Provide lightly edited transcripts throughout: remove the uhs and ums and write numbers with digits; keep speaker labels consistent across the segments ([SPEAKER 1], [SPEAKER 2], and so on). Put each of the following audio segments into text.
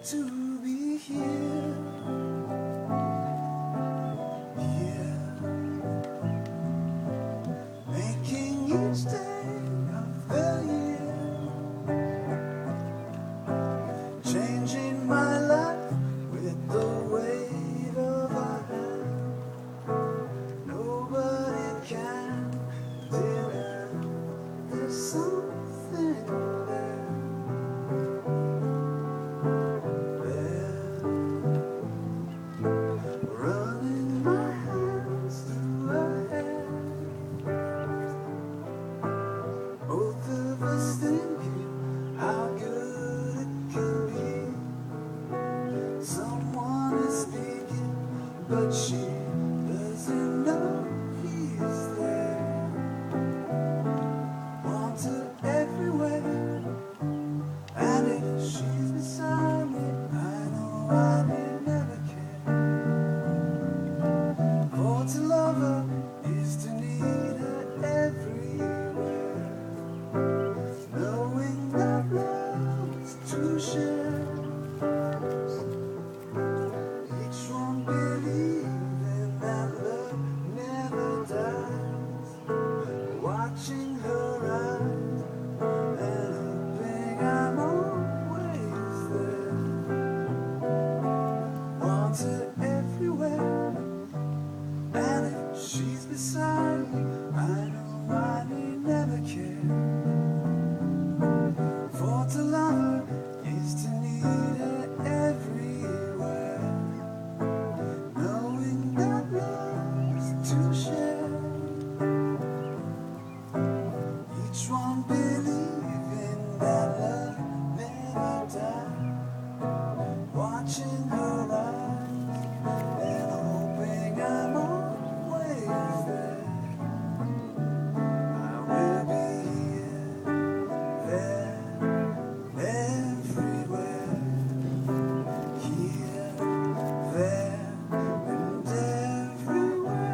[SPEAKER 1] to be here. Making each day of the year, changing my life with the weight of a hand. Nobody can deny there's something there, running my hands through her hair. Both of us thinking how good it can be. Someone is speaking, but she doesn't know he's there. Wanted everywhere, and if she's beside me, I know I may never care. For to love her is to need her everywhere. Knowing that love is to share. Each one believing that love never dies. Watching her eyes and hoping I'm always there. Wanted everywhere, and if she's beside me, I know I need never care. For to love her is to need her everywhere. Knowing that love is to share. Each one believing that love never dies. Watching her eyes and hoping I'm always there. I will be here, there, everywhere. Here, there, and everywhere.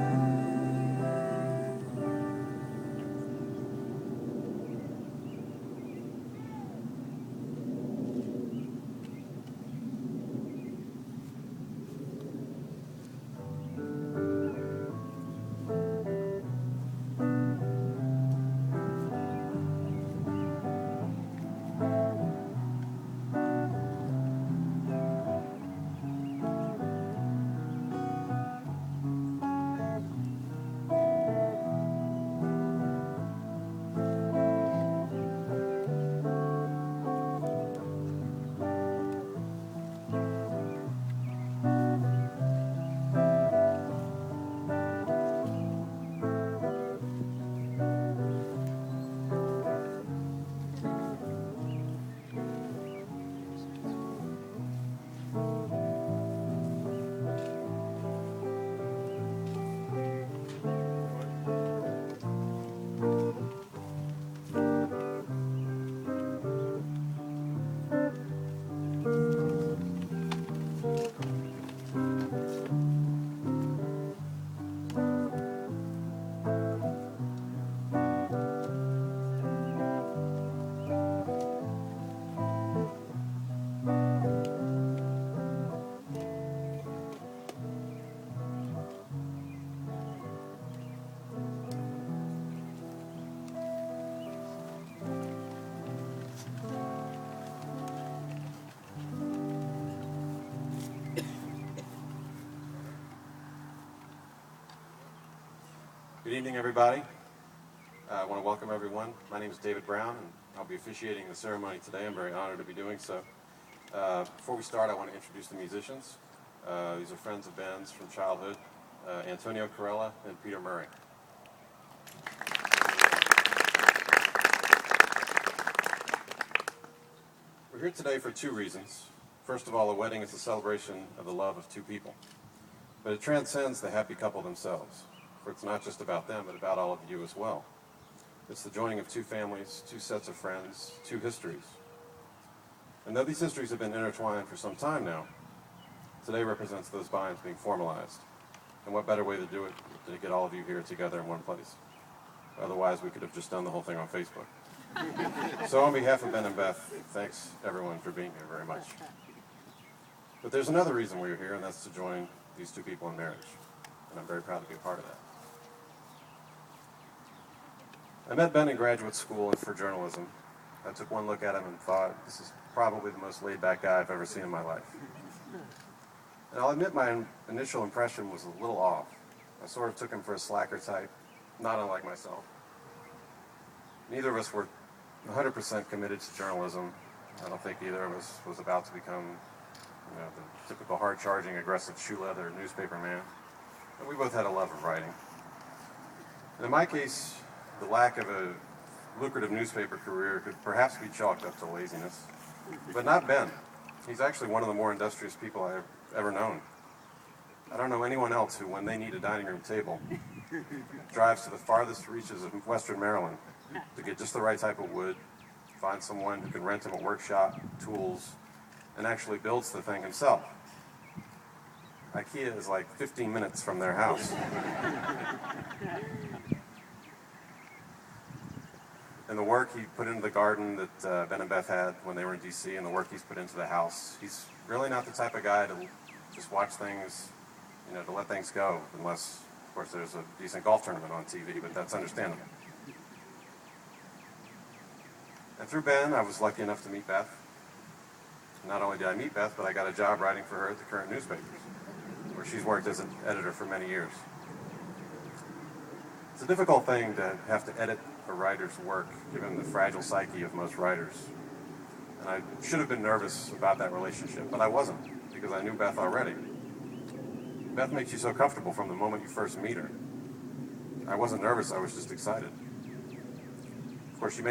[SPEAKER 2] Good evening, everybody. I want to welcome everyone. My name is David Brown, and I'll be officiating the ceremony today. I'm very honored to be doing so. Before we start, I want to introduce the musicians. These are friends of Ben's from childhood, Antonio Corella and Peter Murray. We're here today for two reasons. First of all, a wedding is a celebration of the love of two people, but it transcends the happy couple themselves. For it's not just about them, but about all of you as well. It's the joining of two families, two sets of friends, two histories. And though these histories have been intertwined for some time now, today represents those binds being formalized. And what better way to do it than to get all of you here together in one place? Otherwise, we could have just done the whole thing on Facebook. So on behalf of Ben and Beth, thanks everyone for being here very much. But there's another reason we're here, and that's to join these two people in marriage. And I'm very proud to be a part of that. I met Ben in graduate school and for journalism. I took one look at him and thought, this is probably the most laid-back guy I've ever seen in my life. And I'll admit my initial impression was a little off. I sort of took him for a slacker type, not unlike myself. Neither of us were 100% committed to journalism. I don't think either of us was about to become, the typical hard-charging, aggressive shoe-leather newspaper man. And we both had a love of writing. And in my case, the lack of a lucrative newspaper career could perhaps be chalked up to laziness. But not Ben. He's actually one of the more industrious people I've ever known. I don't know anyone else who, when they need a dining room table, drives to the farthest reaches of western Maryland to get just the right type of wood, find someone who can rent him a workshop, tools, and actually builds the thing himself. IKEA is like 15 minutes from their house. And the work he put into the garden that Ben and Beth had when they were in D.C. and the work he's put into the house, he's really not the type of guy to just watch things, to let things go, unless, of course, there's a decent golf tournament on TV, but that's understandable. And through Ben, I was lucky enough to meet Beth. Not only did I meet Beth, but I got a job writing for her at the current newspapers, where she's worked as an editor for many years. It's a difficult thing to have to edit a writer's work, given the fragile psyche of most writers. And I should have been nervous about that relationship, but I wasn't, because I knew Beth already. Beth makes you so comfortable from the moment you first meet her. I wasn't nervous, I was just excited. Of course, she made